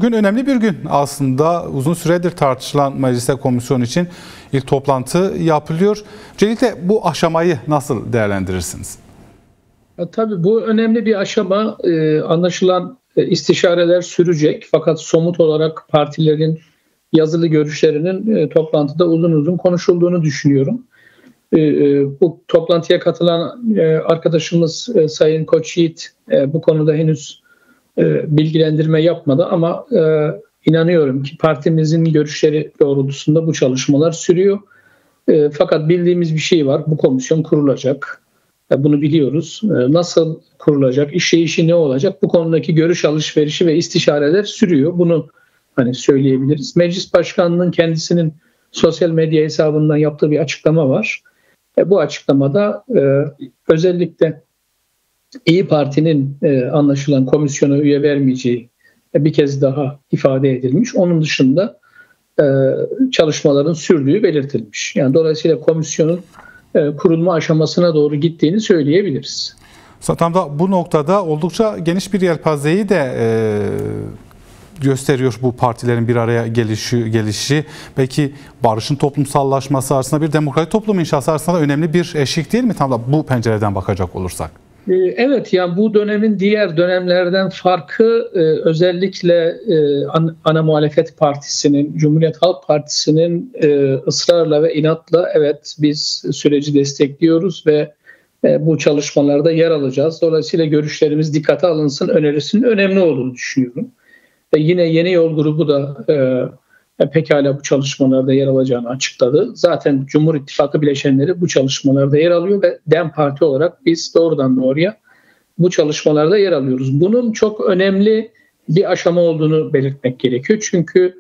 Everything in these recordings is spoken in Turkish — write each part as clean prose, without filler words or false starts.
Bugün önemli bir gün aslında. Uzun süredir tartışılan mecliste komisyon için ilk toplantı yapılıyor. Öncelikle bu aşamayı nasıl değerlendirirsiniz? Tabii bu önemli bir aşama. Anlaşılan istişareler sürecek. Fakat somut olarak partilerin yazılı görüşlerinin toplantıda uzun uzun konuşulduğunu düşünüyorum. Bu toplantıya katılan arkadaşımız Sayın Koç Yiğit bu konuda henüz bilgilendirme yapmadı ama inanıyorum ki partimizin görüşleri doğrultusunda bu çalışmalar sürüyor. Fakat bildiğimiz bir şey var. Bu komisyon kurulacak. Bunu biliyoruz. Nasıl kurulacak, işleyişi ne olacak? Bu konudaki görüş alışverişi ve istişareler sürüyor. Bunu söyleyebiliriz. Meclis Başkanı'nın kendisinin sosyal medya hesabından yaptığı bir açıklama var. Bu açıklamada özellikle İYİ Parti'nin anlaşılan komisyona üye vermeyeceği bir kez daha ifade edilmiş. Onun dışında çalışmaların sürdüğü belirtilmiş. Yani dolayısıyla komisyonun kurulma aşamasına doğru gittiğini söyleyebiliriz. Tam da bu noktada oldukça geniş bir yelpazeyi de gösteriyor bu partilerin bir araya gelişi. Belki barışın toplumsallaşması arasında bir demokratik toplum inşası arasında da önemli bir eşik değil mi? Tam da bu pencereden bakacak olursak. Evet, yani bu dönemin diğer dönemlerden farkı özellikle ana muhalefet partisinin, Cumhuriyet Halk Partisi'nin ısrarla ve inatla evet biz süreci destekliyoruz ve bu çalışmalarda yer alacağız. Dolayısıyla görüşlerimiz dikkate alınsın önerisinin önemli olduğunu düşünüyorum. Yine Yeni Yol grubu da pekala bu çalışmalarda yer alacağını açıkladı. Zaten Cumhur İttifakı bileşenleri bu çalışmalarda yer alıyor ve DEM Parti olarak biz doğrudan doğruya bu çalışmalarda yer alıyoruz. Bunun çok önemli bir aşama olduğunu belirtmek gerekiyor. Çünkü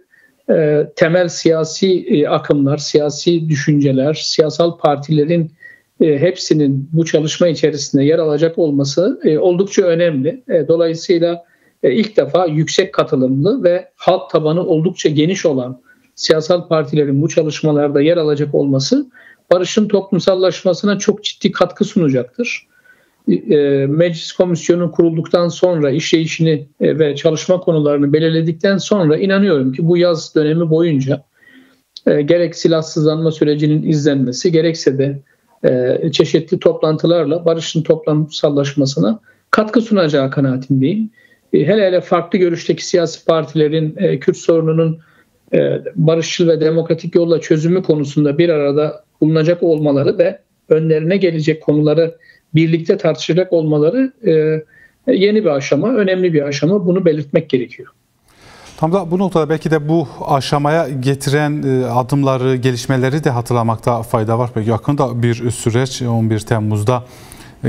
temel siyasi akımlar, siyasi düşünceler, siyasal partilerin hepsinin bu çalışma içerisinde yer alacak olması oldukça önemli. Dolayısıyla ilk defa yüksek katılımlı ve halk tabanı oldukça geniş olan siyasal partilerin bu çalışmalarda yer alacak olması barışın toplumsallaşmasına çok ciddi katkı sunacaktır. Meclis komisyonu kurulduktan sonra işleyişini ve çalışma konularını belirledikten sonra inanıyorum ki bu yaz dönemi boyunca gerek silahsızlanma sürecinin izlenmesi gerekse de çeşitli toplantılarla barışın toplumsallaşmasına katkı sunacağı kanaatindeyim. Hele hele farklı görüşteki siyasi partilerin Kürt sorununun barışçıl ve demokratik yolla çözümü konusunda bir arada bulunacak olmaları ve önlerine gelecek konuları birlikte tartışacak olmaları yeni bir aşama, önemli bir aşama. Bunu belirtmek gerekiyor. Tam da bu noktada belki de bu aşamaya getiren adımları, gelişmeleri de hatırlamakta fayda var. Peki yakında bir süreç 11 Temmuz'da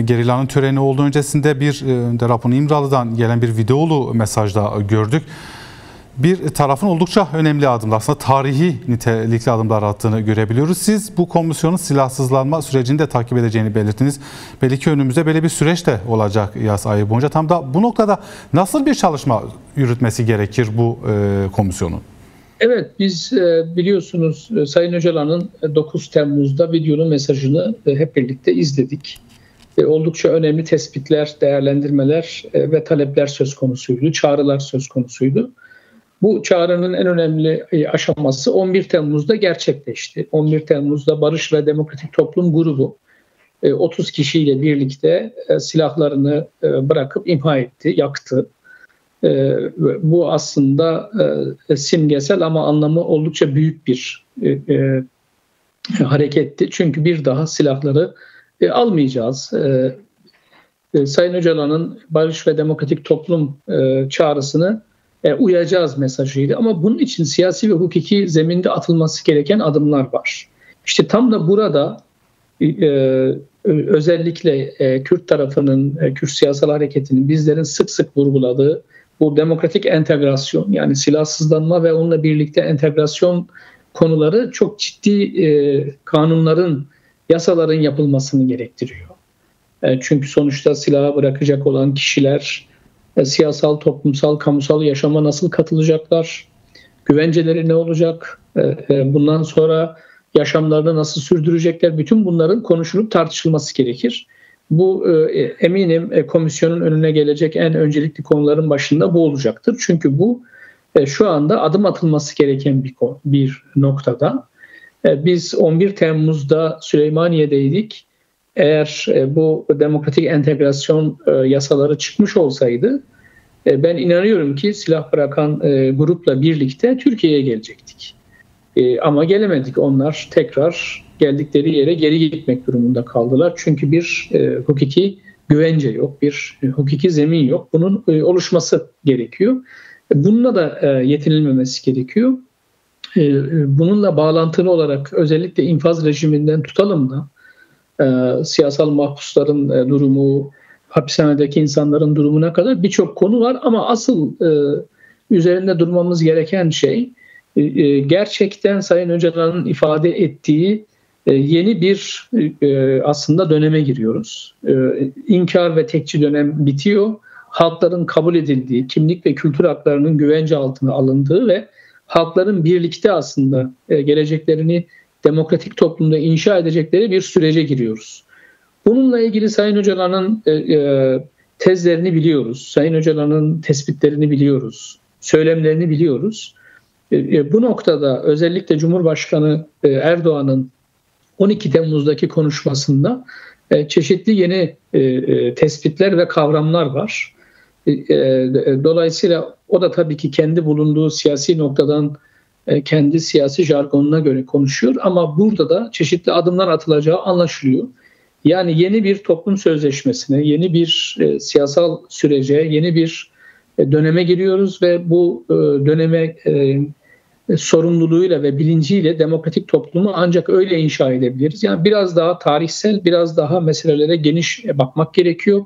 Gerilla'nın töreni olduğu öncesinde bir Rapun İmralı'dan gelen bir videolu mesajda gördük. Bir tarafın oldukça önemli adımlar, aslında tarihi nitelikli adımlar attığını görebiliyoruz. Siz bu komisyonun silahsızlanma sürecini de takip edeceğini belirttiniz. Belki önümüzde böyle bir süreç de olacak yaz ayı boyunca. Tam da bu noktada nasıl bir çalışma yürütmesi gerekir bu komisyonun? Evet, biz biliyorsunuz Sayın Öcalan'ın 9 Temmuz'da videonun mesajını hep birlikte izledik. Oldukça önemli tespitler, değerlendirmeler ve talepler söz konusuydu, çağrılar söz konusuydu. Bu çağrının en önemli aşaması 11 Temmuz'da gerçekleşti. 11 Temmuz'da Barış ve Demokratik Toplum grubu 30 kişiyle birlikte silahlarını bırakıp imha etti, yaktı. Bu aslında simgesel ama anlamı oldukça büyük bir hareketti. Çünkü bir daha silahları almayacağız. Sayın Öcalan'ın Barış ve Demokratik Toplum çağrısını uyacağız mesajıydı. Ama bunun için siyasi ve hukuki zeminde atılması gereken adımlar var. İşte tam da burada özellikle Kürt tarafının, Kürt siyasal hareketinin bizlerin sık sık vurguladığı bu demokratik entegrasyon, yani silahsızlanma ve onunla birlikte entegrasyon konuları çok ciddi kanunların, yasaların yapılmasını gerektiriyor. Çünkü sonuçta silahı bırakacak olan kişiler siyasal, toplumsal, kamusal yaşama nasıl katılacaklar? Güvenceleri ne olacak? Bundan sonra yaşamlarını nasıl sürdürecekler? Bütün bunların konuşulup tartışılması gerekir. Bu eminim komisyonun önüne gelecek en öncelikli konuların başında bu olacaktır. Çünkü bu şu anda adım atılması gereken bir noktada. Biz 11 Temmuz'da Süleymaniye'deydik. Eğer bu demokratik entegrasyon yasaları çıkmış olsaydı ben inanıyorum ki silah bırakan grupla birlikte Türkiye'ye gelecektik. Ama gelemedik. Onlar tekrar geldikleri yere geri gitmek durumunda kaldılar. Çünkü bir hukuki güvence yok, bir hukuki zemin yok. Bunun oluşması gerekiyor. Bununla da yetinilmemesi gerekiyor. Bununla bağlantılı olarak özellikle infaz rejiminden tutalım da siyasal mahpusların durumu, hapishanedeki insanların durumuna kadar birçok konu var. Ama asıl üzerinde durmamız gereken şey gerçekten Sayın Öcalan'ın ifade ettiği yeni bir aslında döneme giriyoruz. İnkar ve tekçi dönem bitiyor. Halkların kabul edildiği, kimlik ve kültür haklarının güvence altına alındığı ve halkların birlikte aslında geleceklerini demokratik toplumda inşa edecekleri bir sürece giriyoruz. Bununla ilgili Sayın Öcalan'ın tezlerini biliyoruz. Sayın Öcalan'ın tespitlerini biliyoruz. Söylemlerini biliyoruz. Bu noktada özellikle Cumhurbaşkanı Erdoğan'ın 12 Temmuz'daki konuşmasında çeşitli yeni tespitler ve kavramlar var. Dolayısıyla o da tabii ki kendi bulunduğu siyasi noktadan kendi siyasi jargonuna göre konuşuyor ama burada da çeşitli adımlar atılacağı anlaşılıyor. Yani yeni bir toplum sözleşmesine, yeni bir siyasal sürece, yeni bir döneme giriyoruz ve bu döneme sorumluluğuyla ve bilinciyle demokratik toplumu ancak öyle inşa edebiliriz. Yani biraz daha tarihsel, biraz daha meselelere geniş bakmak gerekiyor.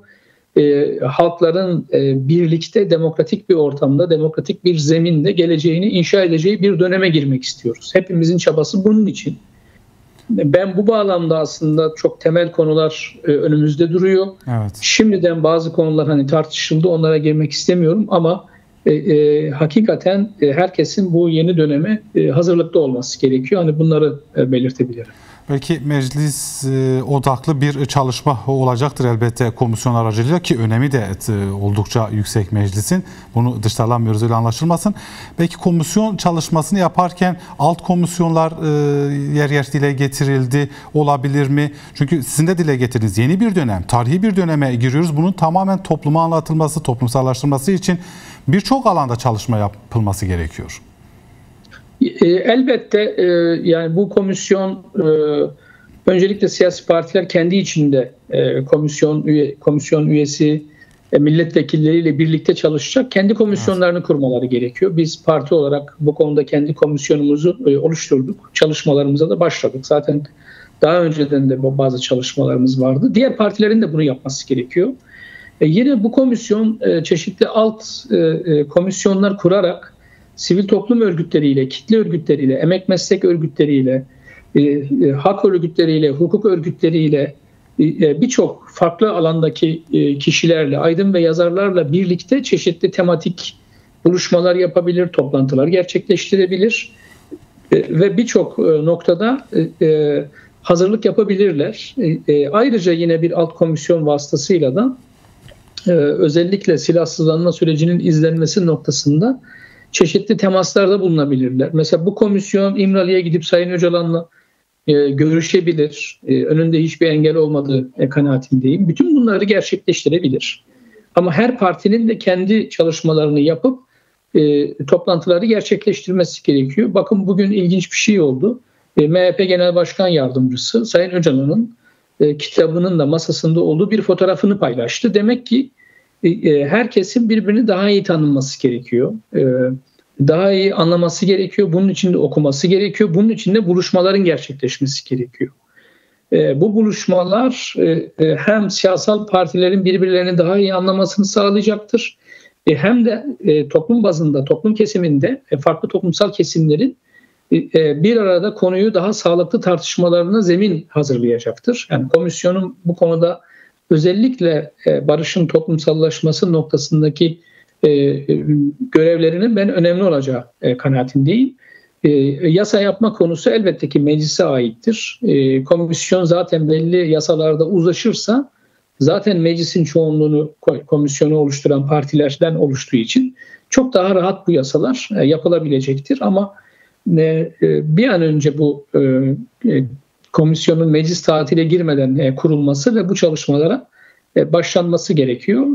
Halkların birlikte demokratik bir ortamda, demokratik bir zeminde geleceğini inşa edeceği bir döneme girmek istiyoruz. Hepimizin çabası bunun için. Ben bu bağlamda aslında çok temel konular önümüzde duruyor. Evet. Şimdiden bazı konular tartışıldı, onlara girmek istemiyorum ama hakikaten herkesin bu yeni döneme hazırlıklı olması gerekiyor. Bunları belirtebilirim. Belki meclis odaklı bir çalışma olacaktır elbette komisyon aracılığıyla ki önemi de oldukça yüksek meclisin. Bunu dışarılamıyoruz, öyle anlaşılmasın. Belki komisyon çalışmasını yaparken alt komisyonlar yer yer dile getirildi olabilir mi? Çünkü sizin de dile getirdiniz. Yeni bir dönem, tarihi bir döneme giriyoruz. Bunun tamamen topluma anlatılması, toplumsallaştırması için birçok alanda çalışma yapılması gerekiyor. Elbette yani bu komisyon öncelikle siyasi partiler kendi içinde komisyon üyesi milletvekilleriyle birlikte çalışacak kendi komisyonlarını kurmaları gerekiyor. Biz parti olarak bu konuda kendi komisyonumuzu oluşturduk. Çalışmalarımıza da başladık. Zaten daha önceden de bazı çalışmalarımız vardı. Diğer partilerin de bunu yapması gerekiyor. Yine bu komisyon çeşitli alt komisyonlar kurarak sivil toplum örgütleriyle, kitle örgütleriyle, emek meslek örgütleriyle, hak örgütleriyle, hukuk örgütleriyle, birçok farklı alandaki kişilerle, aydın ve yazarlarla birlikte çeşitli tematik buluşmalar yapabilir, toplantılar gerçekleştirebilir ve birçok noktada hazırlık yapabilirler. Ayrıca yine bir alt komisyon vasıtasıyla da özellikle silahsızlanma sürecinin izlenmesi noktasında çeşitli temaslarda bulunabilirler. Mesela bu komisyon İmralı'ya gidip Sayın Öcalan'la görüşebilir. Önünde hiçbir engel olmadığı kanaatindeyim. Bütün bunları gerçekleştirebilir. Ama her partinin de kendi çalışmalarını yapıp toplantıları gerçekleştirmesi gerekiyor. Bakın bugün ilginç bir şey oldu. MHP Genel Başkan Yardımcısı Sayın Öcalan'ın kitabının da masasında olduğu bir fotoğrafını paylaştı. Demek ki herkesin birbirini daha iyi tanınması gerekiyor. Daha iyi anlaması gerekiyor. Bunun için de okuması gerekiyor. Bunun için de buluşmaların gerçekleşmesi gerekiyor. Bu buluşmalar hem siyasal partilerin birbirlerini daha iyi anlamasını sağlayacaktır. Hem de toplum bazında, toplum kesiminde farklı toplumsal kesimlerin bir arada konuyu daha sağlıklı tartışmalarına zemin hazırlayacaktır. Yani komisyonun bu konuda özellikle barışın toplumsallaşması noktasındaki görevlerinin ben önemli olacağı kanaatindeyim. Yasa yapma konusu elbette ki meclise aittir. Komisyon zaten belli yasalarda uzlaşırsa zaten meclisin çoğunluğunu komisyonu oluşturan partilerden oluştuğu için çok daha rahat bu yasalar yapılabilecektir. Ama bir an önce bu komisyonun meclis tatile girmeden kurulması ve bu çalışmalara başlanması gerekiyor.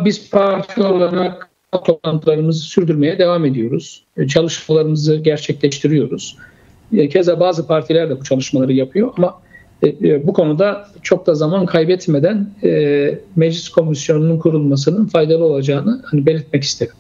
Biz parti olarak toplantılarımızı sürdürmeye devam ediyoruz. Çalışmalarımızı gerçekleştiriyoruz. Keza bazı partiler de bu çalışmaları yapıyor ama bu konuda çok da zaman kaybetmeden meclis komisyonunun kurulmasının faydalı olacağını belirtmek isterim.